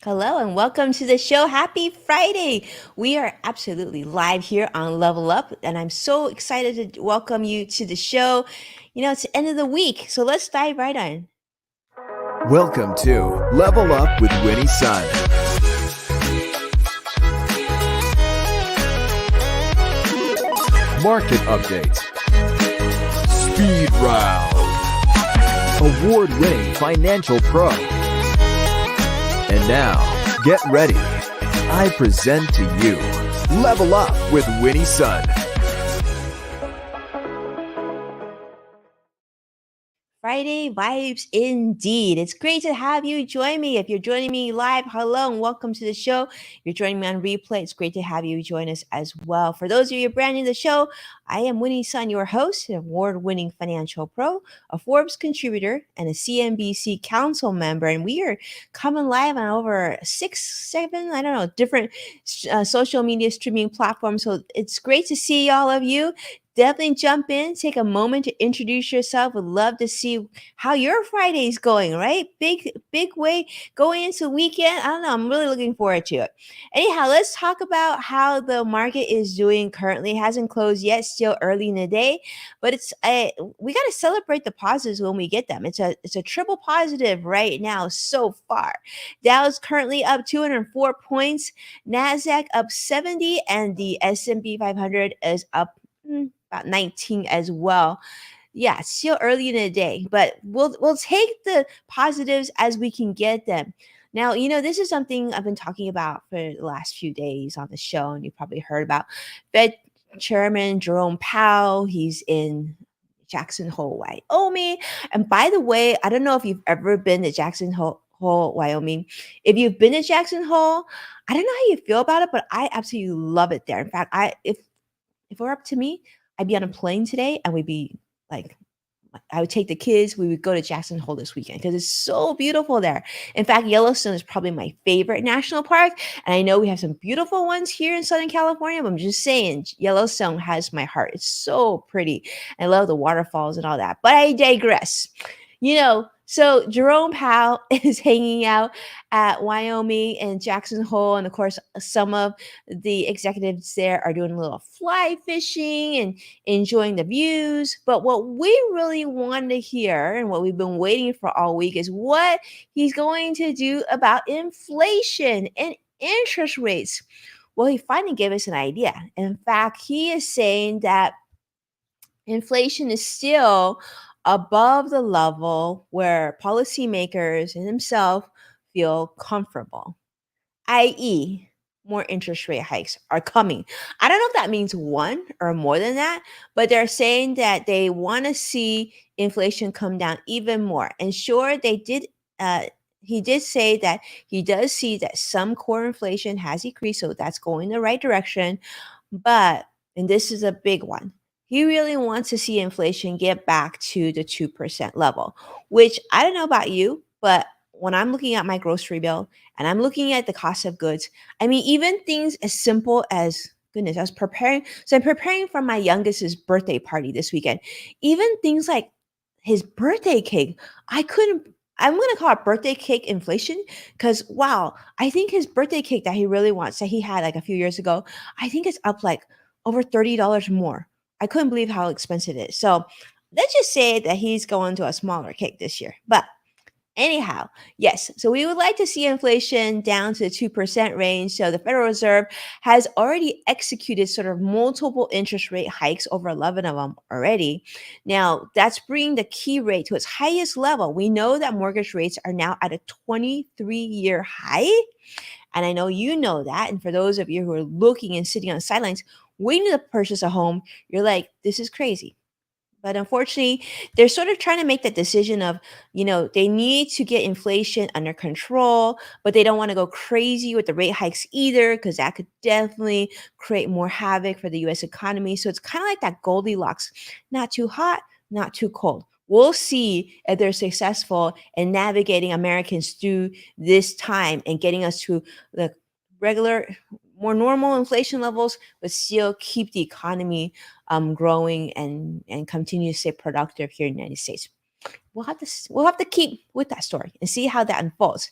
Hello and welcome to the show. Happy Friday. We are absolutely live here on Level Up, and I'm so excited to welcome you to the show. It's the end of the week, so let's dive right on. Welcome to Level Up with Winnie Sun. Market updates. Speed round. Award-winning financial pro. And now, get ready. I present to you Level Up with Winnie Sun. Friday vibes indeed. It's great to have you join me. If you're joining me live, hello and welcome to the show. If you're joining me on replay, it's great to have you join us as well. For those of you brand new to the show, I am Winnie Sun, your host, an award-winning financial pro, a Forbes contributor, and a CNBC council member. And we are coming live on over 6, 7, different social media streaming platforms. So it's great to see all of you. Definitely jump in, take a moment to introduce yourself. Would love to see how your Friday's going, right? Big way going into the weekend. I don't know. I'm really looking forward to it. Anyhow, let's talk about how the market is doing currently. It hasn't closed yet, still early in the day, but we got to celebrate the positives when we get them. It's a triple positive right now so far. Dow's currently up 204 points, Nasdaq up 70, and the S&P 500 is up about 19 as well. Yeah, still early in the day, but we'll take the positives as we can get them. Now, this is something I've been talking about for the last few days on the show, and you probably heard about Fed Chairman Jerome Powell. He's in Jackson Hole, Wyoming. And by the way, I don't know if you've ever been to Jackson Hole, Wyoming. If you've been to Jackson Hole, I don't know how you feel about it, but I absolutely love it there. In fact, if it were up to me, I'd be on a plane today and we'd be like, I would take the kids. We would go to Jackson Hole this weekend because it's so beautiful there. In fact, Yellowstone is probably my favorite national park. And I know we have some beautiful ones here in Southern California, but I'm just saying Yellowstone has my heart. It's so pretty. I love the waterfalls and all that. But I digress. So Jerome Powell is hanging out at Wyoming and Jackson Hole. And of course, some of the executives there are doing a little fly fishing and enjoying the views. But what we really want to hear and what we've been waiting for all week is what he's going to do about inflation and interest rates. Well, he finally gave us an idea. In fact, he is saying that inflation is still above the level where policymakers and himself feel comfortable, i.e., more interest rate hikes are coming. I don't know if that means one or more than that, but they're saying that they want to see inflation come down even more. And sure, he did say that he does see that some core inflation has decreased, so that's going the right direction. But, and this is a big one, he really wants to see inflation get back to the 2% level, which I don't know about you, but when I'm looking at my grocery bill and I'm looking at the cost of goods, I mean, even things as simple as, goodness, I'm preparing for my youngest's birthday party this weekend. Even things like his birthday cake, I'm going to call it birthday cake inflation because, wow, I think his birthday cake that he really wants, that he had like a few years ago, I think it's up like over $30 more. I couldn't believe how expensive it is. So let's just say that he's going to a smaller cake this year. But anyhow, yes, so we would like to see inflation down to the 2% range. So the Federal Reserve has already executed sort of multiple interest rate hikes, over 11 of them already. Now, that's bringing the key rate to its highest level. We know that mortgage rates are now at a 23-year high. And I know you know that. And for those of you who are looking and sitting on the sidelines, waiting to purchase a home, you're like, this is crazy. But unfortunately, they're sort of trying to make that decision of, they need to get inflation under control, but they don't want to go crazy with the rate hikes either, because that could definitely create more havoc for the US economy. So it's kind of like that Goldilocks, not too hot, not too cold. We'll see if they're successful in navigating Americans through this time and getting us to the regular, more normal inflation levels, but still keep the economy growing and continue to stay productive here in the United States. we'll have to keep with that story and see how that unfolds.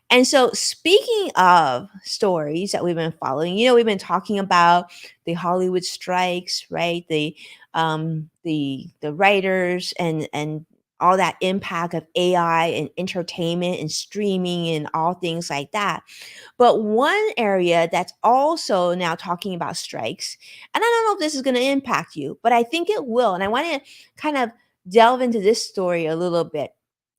And so, speaking of stories that we've been following, we've been talking about the Hollywood strikes, right? The writers and all that impact of AI and entertainment and streaming and all things like that. But one area that's also now talking about strikes, and I don't know if this is going to impact you, but I think it will. And I want to kind of delve into this story a little bit.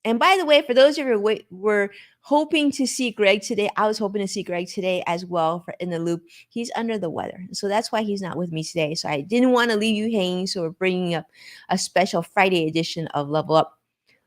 And by the way, for those of you who were hoping to see Greg today, I was hoping to see Greg today as well for in the loop. He's under the weather. So that's why he's not with me today. So I didn't want to leave you hanging. So we're bringing up a special Friday edition of Level Up.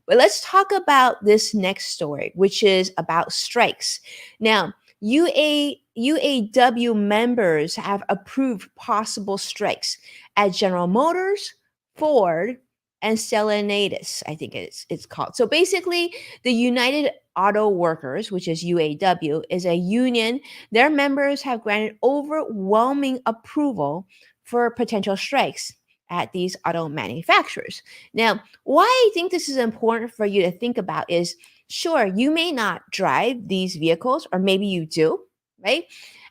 But let's talk about this next story, which is about strikes. Now, UAW members have approved possible strikes at General Motors, Ford, and Stellantis, I think it's called. So basically, the United Auto Workers, which is UAW, is a union. Their members have granted overwhelming approval for potential strikes at these auto manufacturers. Now, why I think this is important for you to think about is, sure, you may not drive these vehicles, or maybe you do, right?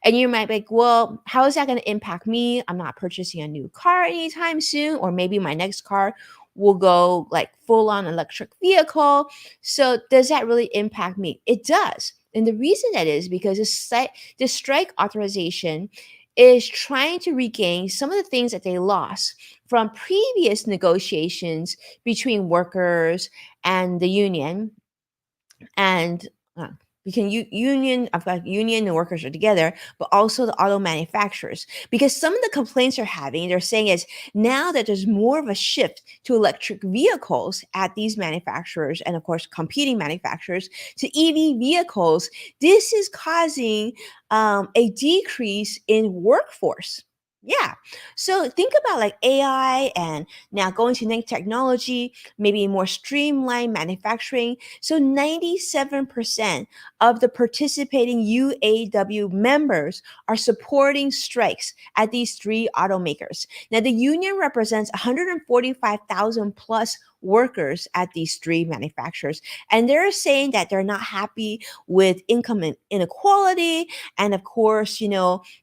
And you might be like, well, how is that going to impact me? I'm not purchasing a new car anytime soon, or maybe my next car will go like full on electric vehicle. So does that really impact me? It does. And the reason that is because the strike authorization is trying to regain some of the things that they lost from previous negotiations between workers and the union. And I've got union and workers are together, but also the auto manufacturers. Because some of the complaints they're saying is now that there's more of a shift to electric vehicles at these manufacturers, and of course competing manufacturers, to EV vehicles, this is causing a decrease in workforce. Yeah. So think about like AI and now going to new technology, maybe more streamlined manufacturing. So 97% of the participating UAW members are supporting strikes at these three automakers. Now, the union represents 145,000 plus workers at these three manufacturers. And they're saying that they're not happy with income inequality. And of course,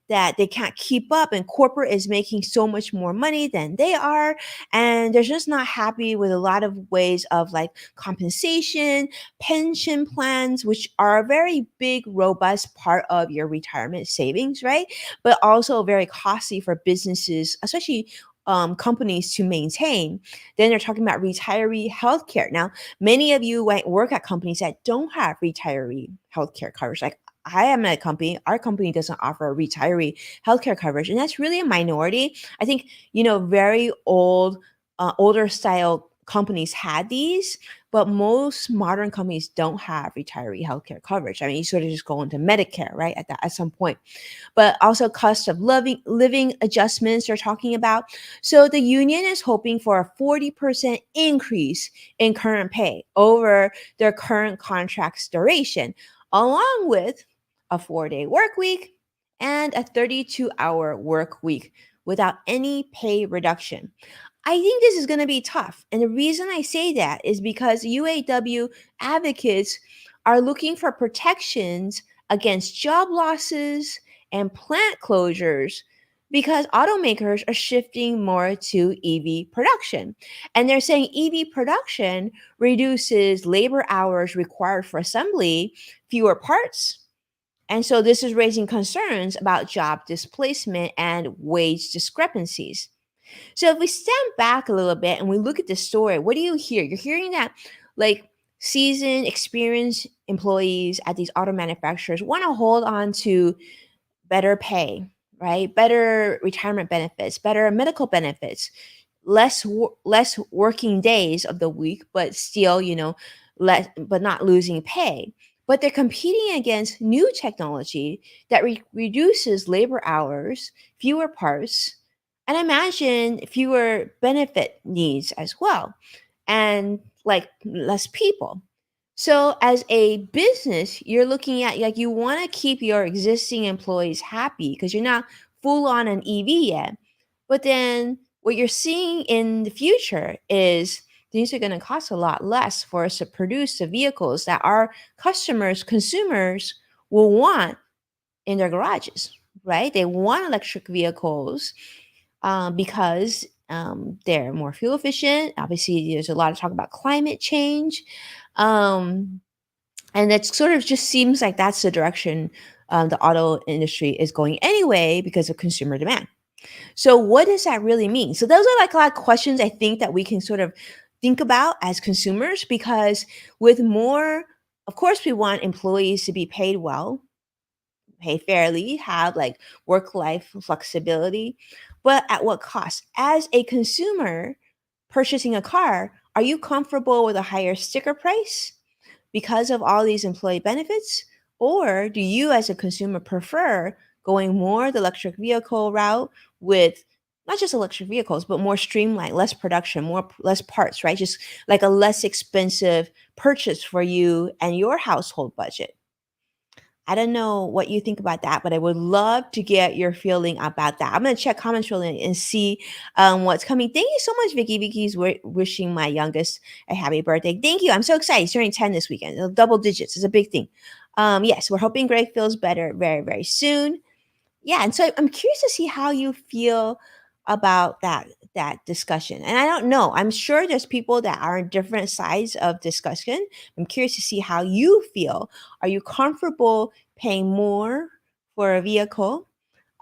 that they can't keep up, and corporate is making so much more money than they are. And they're just not happy with a lot of ways of like compensation, pension plans, which are a very big, robust part of your retirement savings, right? But also very costly for businesses, especially companies to maintain. Then they're talking about retiree healthcare. Now, many of you might work at companies that don't have retiree healthcare coverage. Like I am at a company, our company doesn't offer a retiree healthcare coverage, and that's really a minority. I think, very older style companies had these, but most modern companies don't have retiree healthcare coverage. I mean, you sort of just go into Medicare, right, at some point. But also cost of living adjustments they're talking about. So the union is hoping for a 40% increase in current pay over their current contract's duration, along with a 4-day work week and a 32-hour work week without any pay reduction. I think this is going to be tough. And the reason I say that is because UAW advocates are looking for protections against job losses and plant closures because automakers are shifting more to EV production. And they're saying EV production reduces labor hours required for assembly, fewer parts. And so this is raising concerns about job displacement and wage discrepancies. So if we stand back a little bit and we look at the story, what do you hear? You're hearing that like seasoned, experienced employees at these auto manufacturers want to hold on to better pay, right? Better retirement benefits, better medical benefits, less working days of the week, but still, less, but not losing pay. But they're competing against new technology that reduces labor hours, fewer parts, and imagine fewer benefit needs as well, and like less people. So as a business, you're looking at like you want to keep your existing employees happy because you're not full on an EV yet. But then what you're seeing in the future is these are going to cost a lot less for us to produce the vehicles that our customers, consumers will want in their garages, right? They want electric vehicles because they're more fuel efficient. Obviously, there's a lot of talk about climate change. Um, and it sort of just seems like that's the direction the auto industry is going anyway because of consumer demand. So, what does that really mean? So, those are like a lot of questions I think that we can sort of think about as consumers because with more, of course, we want employees to be paid well, pay fairly, have like work life flexibility, but at what cost? As a consumer purchasing a car, are you comfortable with a higher sticker price because of all these employee benefits? Or do you, as a consumer, prefer going more the electric vehicle route with not just electric vehicles, but more streamlined, less production, less parts, right? Just like a less expensive purchase for you and your household budget. I don't know what you think about that, but I would love to get your feeling about that. I'm going to check comments really and see what's coming. Thank you so much, Vicky. Vicky's wishing my youngest a happy birthday. Thank you. I'm so excited. He's turning 10 this weekend. Double digits is a big thing. Yes, we're hoping Greg feels better very, very soon. Yeah, and so I'm curious to see how you feel about that discussion. And I don't know, I'm sure there's people that are on different sides of discussion. I'm curious to see how you feel. Are you comfortable paying more for a vehicle?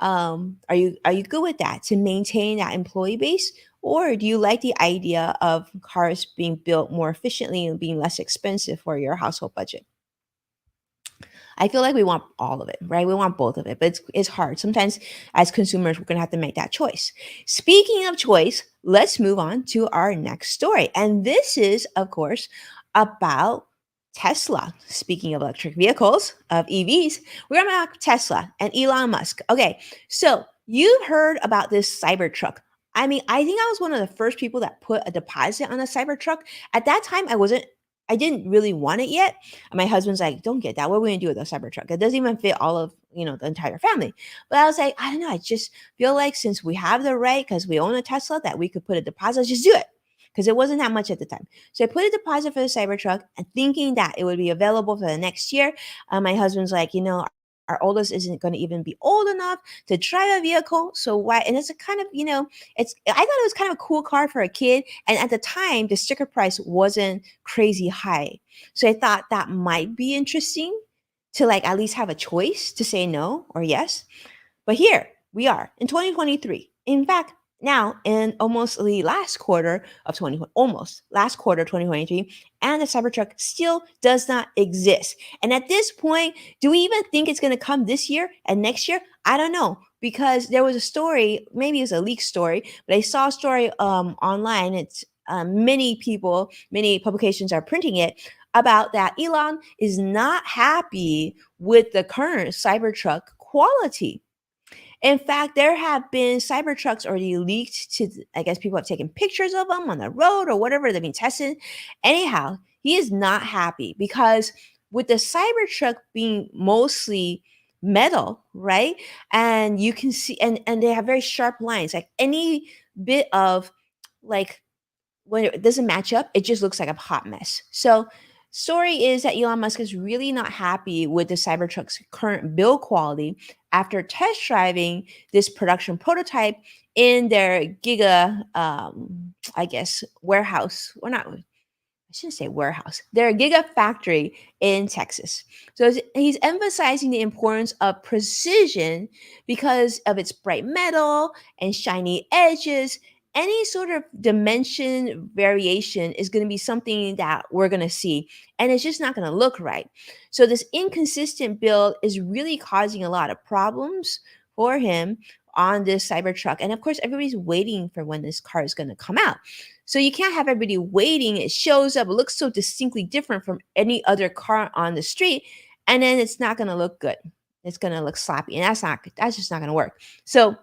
Are you good with that to maintain that employee base? Or do you like the idea of cars being built more efficiently and being less expensive for your household budget? I feel like we want all of it, right? We want both of it, but it's hard. Sometimes as consumers, we're going to have to make that choice. Speaking of choice, let's move on to our next story. And this is, of course, about Tesla. Speaking of electric vehicles, of EVs, we're going to talk Tesla and Elon Musk. Okay, so you've heard about this Cybertruck. I mean, I think I was one of the first people that put a deposit on a Cybertruck. At that time, I didn't really want it yet. And my husband's like, don't get that. What are we gonna do with a Cybertruck? It doesn't even fit all of, the entire family. But I was like, I don't know. I just feel like since we have the right, because we own a Tesla, that we could put a deposit, just do it. Because it wasn't that much at the time. So I put a deposit for the Cybertruck and thinking that it would be available for the next year. My husband's like, our oldest isn't going to even be old enough to drive a vehicle. So why? And it's a kind of, I thought it was kind of a cool car for a kid. And at the time, the sticker price wasn't crazy high. So I thought that might be interesting to like at least have a choice to say no or yes. But here we are in 2023. In fact, now in almost the last quarter of 2023, and the Cybertruck still does not exist. And at this point, do we even think it's going to come this year and next year? I don't know, because there was a story, maybe it's a leak story, but I saw a story online. It's many publications are printing it about that Elon is not happy with the current Cybertruck quality. In fact, there have been Cybertrucks already leaked to, I guess people have taken pictures of them on the road or whatever. They've been tested. Anyhow, he is not happy because with the Cybertruck being mostly metal, right? And you can see, and they have very sharp lines. Like any bit of like when it doesn't match up, it just looks like a hot mess. So story is that Elon Musk is really not happy with the Cybertruck's current build quality after test driving this production prototype in their giga, I guess, warehouse. Or not, I shouldn't say warehouse. Their gigafactory in Texas. So he's emphasizing the importance of precision because of its bright metal and shiny edges. Any sort of dimension variation is going to be something that we're going to see, and it's just not going to look right. So this inconsistent build is really causing a lot of problems for him on this Cybertruck. And of course, everybody's waiting for when this car is going to come out. So you can't have everybody waiting. It shows up, it looks so distinctly different from any other car on the street, and then it's not going to look good. It's going to look sloppy, and that's just not going to work. So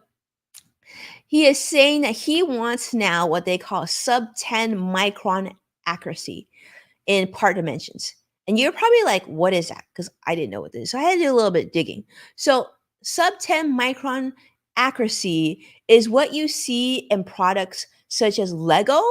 he is saying that he wants now what they call sub 10 micron accuracy in part dimensions. And you're probably like, what is that? Because I didn't know what this is. So I had to do a little bit of digging. So sub 10 micron accuracy is what you see in products such as Lego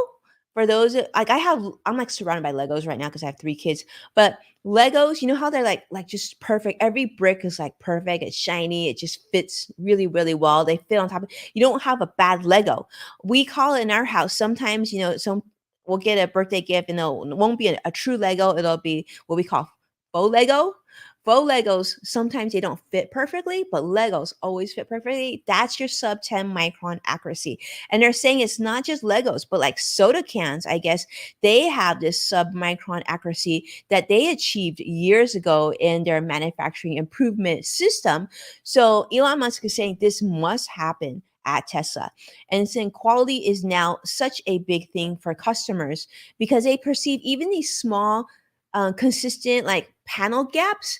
for those like I'm like surrounded by Legos right now because I have 3 kids. But Legos, you know how they're like just perfect. Every brick is like perfect. It's shiny. It just fits really, really well. They fit on top. You don't have a bad Lego. We call it in our house. Sometimes, some we'll get a birthday gift and it won't be a true Lego. It'll be what we call faux Lego. Faux Legos, sometimes they don't fit perfectly, but Legos always fit perfectly. That's your sub 10 micron accuracy. And they're saying it's not just Legos, but like soda cans, I guess they have this sub-micron accuracy that they achieved years ago in their manufacturing improvement system. So Elon Musk is saying this must happen at Tesla. And saying quality is now such a big thing for customers because they perceive even these small, consistent like panel gaps.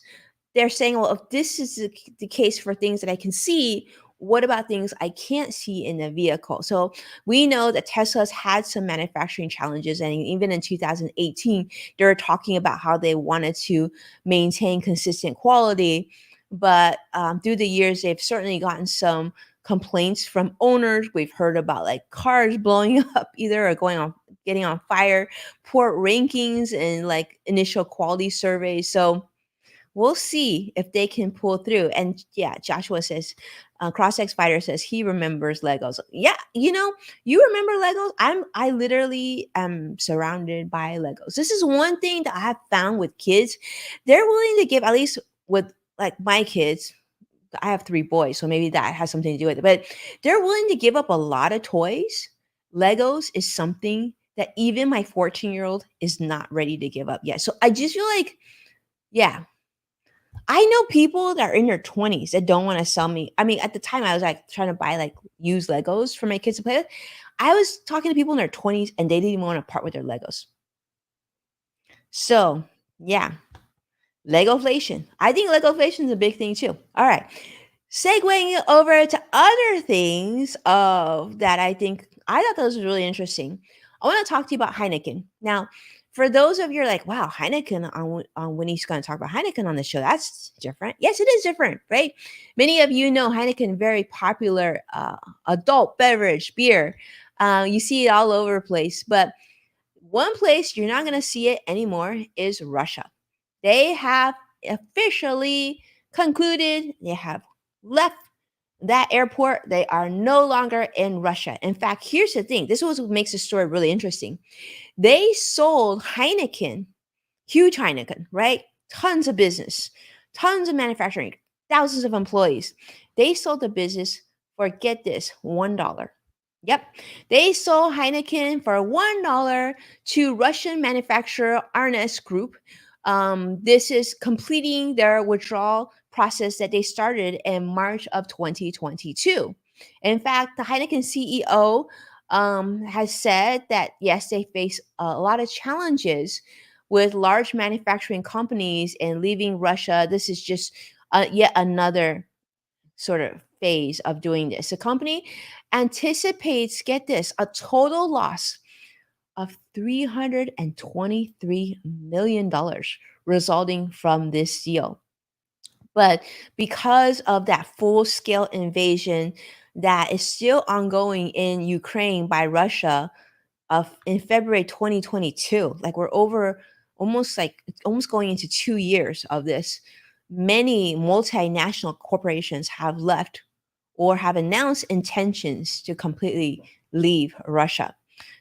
They're saying, well, if this is the case for things that I can see, what about things I can't see in the vehicle? So we know that Tesla's had some manufacturing challenges, and even in 2018, they were talking about how they wanted to maintain consistent quality. But through the years, they've certainly gotten some complaints from owners. We've heard about like cars blowing up either or getting on fire, poor rankings and like initial quality surveys. So we'll see if they can pull through. And yeah, Joshua says, CrossX Fighter says he remembers Legos. Yeah, you remember Legos. I literally am surrounded by Legos. This is one thing that I have found with kids. They're willing to give, at least with like my kids. I have 3 boys, so maybe that has something to do with it. But they're willing to give up a lot of toys. Legos is something that even my 14-year-old is not ready to give up yet. So I just feel like, yeah, I know people that are in their 20s that don't want to sell me. I mean, at the time I was like trying to buy like used Legos for my kids to play with. I was talking to people in their 20s and they didn't even want to part with their Legos. So, yeah. Legoflation. I think Legoflation is a big thing too. All right. Segueing over to other things that I thought those was really interesting. I want to talk to you about Heineken. Now, for those of you who are like, wow, Heineken on when he's going to talk about Heineken on the show, that's different. Yes, it is different, right? Many of you know Heineken, very popular adult beverage beer. You see it all over the place, but one place you're not going to see it anymore is Russia. They have officially concluded, they have left that airport. They are no longer in Russia. In fact, here's the thing. This is what makes the story really interesting. They sold Heineken, huge Heineken, right? Tons of business, tons of manufacturing, thousands of employees. They sold the business for, get this, $1. Yep. They sold Heineken for $1 to Russian manufacturer Arnes Group. This is completing their withdrawal process that they started in March of 2022. In fact, the Heineken CEO has said that, yes, they face a lot of challenges with large manufacturing companies and leaving Russia. This is just yet another sort of phase of doing this. The company anticipates, get this, a total loss of $323 million resulting from this deal. But because of that full scale invasion that is still ongoing in Ukraine by Russia in February 2022, like we're over almost going into 2 years of this, many multinational corporations have left or have announced intentions to completely leave Russia.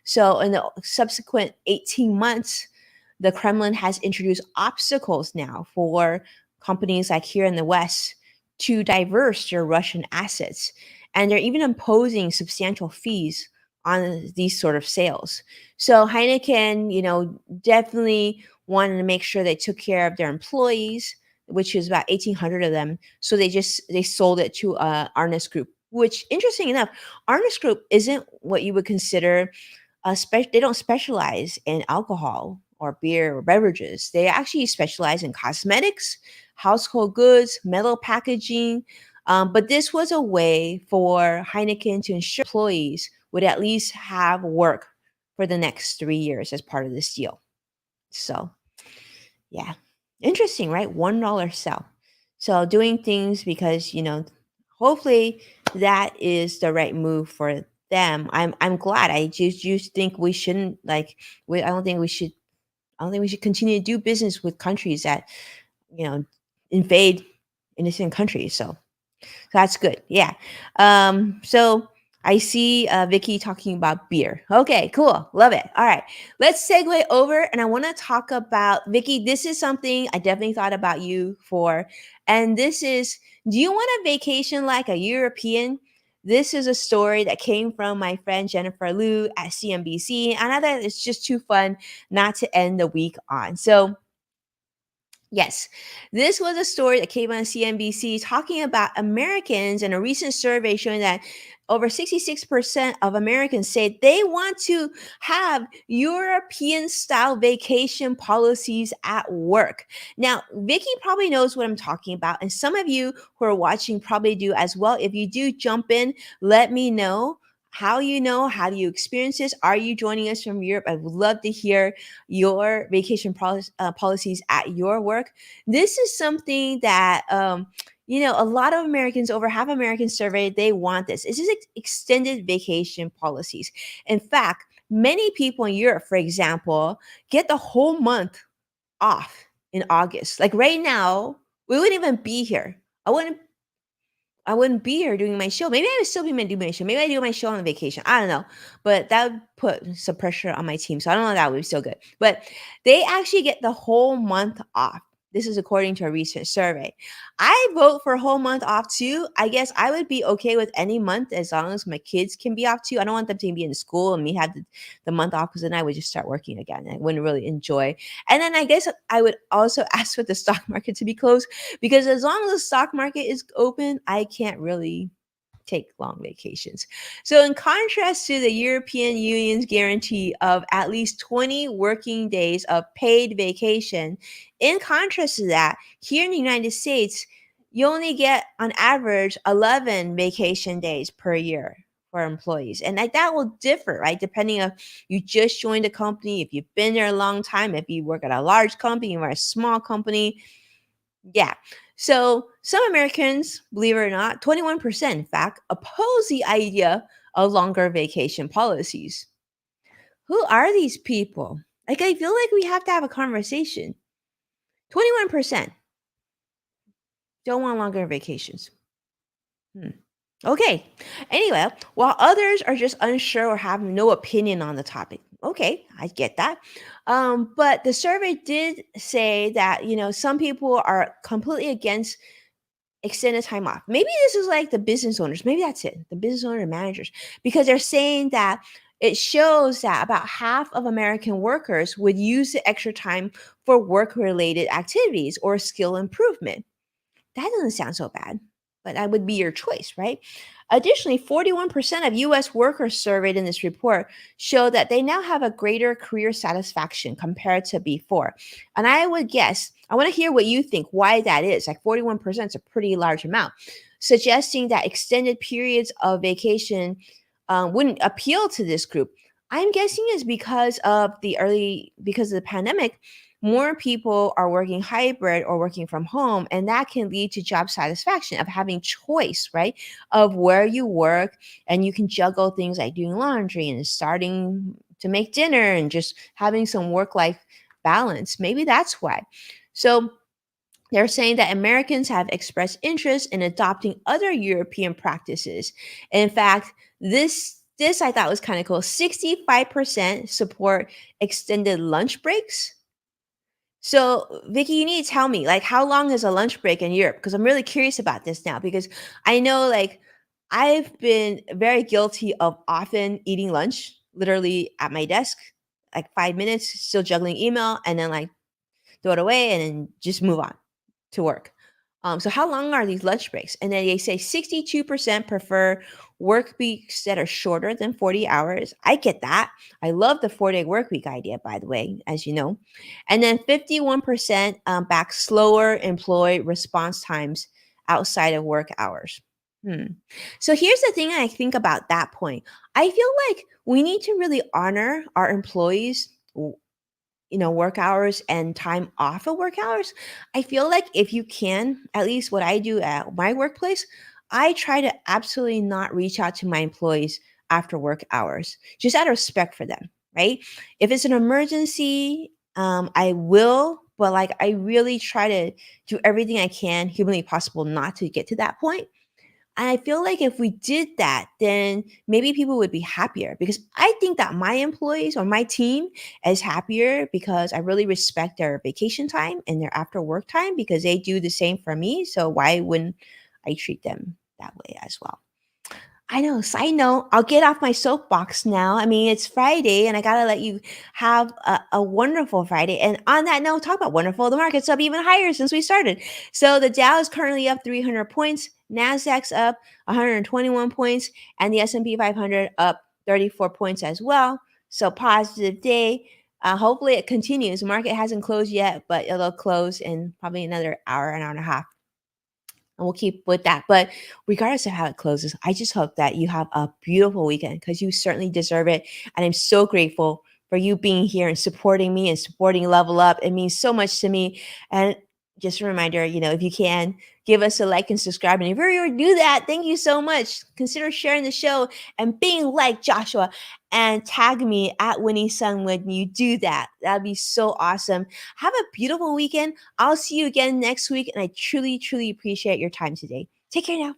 So in the subsequent 18 months, the Kremlin has introduced obstacles now for companies like here in the West to divest their Russian assets. And they're even imposing substantial fees on these sort of sales. So Heineken, definitely wanted to make sure they took care of their employees, which is about 1,800 of them. So they sold it to Arnes Group, which, interesting enough, Arnes Group isn't what you would consider they don't specialize in alcohol or beer or beverages. They actually specialize in cosmetics, household goods, metal packaging. But this was a way for Heineken to ensure employees would at least have work for the next 3 years as part of this deal. So, yeah, interesting, right? $1 sell. So doing things because, hopefully that is the right move for them. I'm glad. I just think we shouldn't like. I don't think we should. I don't think we should continue to do business with countries that you know invade innocent countries. So that's good. Yeah. So I see Vicky talking about beer. Okay, cool. Love it. All right. Let's segue over and I want to talk about Vicky. This is something I definitely thought about you for. And this is, do you want a vacation like a European? This is a story that came from my friend Jennifer Liu at CNBC. And I thought it's just too fun not to end the week on. So yes, this was a story that came on CNBC talking about Americans and a recent survey showing that over 66% of Americans say they want to have European style vacation policies at work. Now, Vicky probably knows what I'm talking about, and some of you who are watching probably do as well. If you do, jump in, let me know. How do you experience this? Are you joining us from Europe? I would love to hear your vacation policies at your work. This is something that a lot of Americans, over half Americans surveyed, they want this. This is extended vacation policies. In fact, many people in Europe, for example, get the whole month off in August. Like right now, we wouldn't even be here. I wouldn't be here doing my show. Maybe I would still be doing my show. Maybe I do my show on vacation. I don't know. But that would put some pressure on my team. So I don't know if that would be so good. But they actually get the whole month off. This is according to a recent survey. I vote for a whole month off too. I guess I would be okay with any month as long as my kids can be off too. I don't want them to be in school and me have the month off because then I would just start working again. I wouldn't really enjoy. And then I guess I would also ask for the stock market to be closed because as long as the stock market is open, I can't really take long vacations. So, in contrast to the European Union's guarantee of at least 20 working days of paid vacation, in contrast to that, here in the United States, you only get on average 11 vacation days per year for employees. And like that will differ, right? Depending on you just joined a company, if you've been there a long time, if you work at a large company or a small company. Yeah. So some Americans, believe it or not, 21%, in fact, oppose the idea of longer vacation policies. Who are these people? Like, I feel like we have to have a conversation. 21% don't want longer vacations. Okay. Anyway, while others are just unsure or have no opinion on the topic. Okay, I get that. But the survey did say that, some people are completely against extended time off. Maybe this is like the business owners. Maybe that's it. The business owner and managers. Because they're saying that it shows that about half of American workers would use the extra time for work-related activities or skill improvement. That doesn't sound so bad, but that would be your choice, right? Additionally, 41% of US workers surveyed in this report show that they now have a greater career satisfaction compared to before. And I would guess, I want to hear what you think, why that is. Like 41% is a pretty large amount, suggesting that extended periods of vacation wouldn't appeal to this group. I'm guessing is because of the pandemic, more people are working hybrid or working from home, and that can lead to job satisfaction of having choice, right? Of where you work, and you can juggle things like doing laundry and starting to make dinner and just having some work-life balance. Maybe that's why. So they're saying that Americans have expressed interest in adopting other European practices. In fact, this I thought was kind of cool. 65% support extended lunch breaks. So, Vicky, you need to tell me, like, how long is a lunch break in Europe? Because I'm really curious about this now. Because I know, like, I've been very guilty of often eating lunch literally at my desk, like 5 minutes, still juggling email, and then like throw it away and then just move on to work. So how long are these lunch breaks? And then they say 62% prefer work weeks that are shorter than 40 hours. I get that. I love the 4-day work week idea, by the way, as you know. And then 51% back slower employee response times outside of work hours. So here's the thing I think about that point. I feel like we need to really honor our employees' work hours and time off of work hours. I feel like if you can, at least what I do at my workplace, I try to absolutely not reach out to my employees after work hours, just out of respect for them, right? If it's an emergency, I will, but like I really try to do everything I can, humanly possible, not to get to that point. And I feel like if we did that, then maybe people would be happier because I think that my employees or my team is happier because I really respect their vacation time and their after work time because they do the same for me. So why wouldn't I treat them that way as well? I know. Side note, I'll get off my soapbox now. I mean, it's Friday and I got to let you have a wonderful Friday. And on that note, talk about wonderful. The market's up even higher since we started. So the Dow is currently up 300 points. NASDAQ's up 121 points. And the S&P 500 up 34 points as well. So positive day. Hopefully it continues. The market hasn't closed yet, but it'll close in probably another hour, an hour and a half, and we'll keep with that. But regardless of how it closes, I just hope that you have a beautiful weekend because you certainly deserve it. And I'm so grateful for you being here and supporting me and supporting Level Up. It means so much to me. And just a reminder, if you can, give us a like and subscribe. And if you already do that, thank you so much. Consider sharing the show and being like Joshua and tag me at Winnie Sun when you do that. That'd be so awesome. Have a beautiful weekend. I'll see you again next week. And I truly, truly appreciate your time today. Take care now.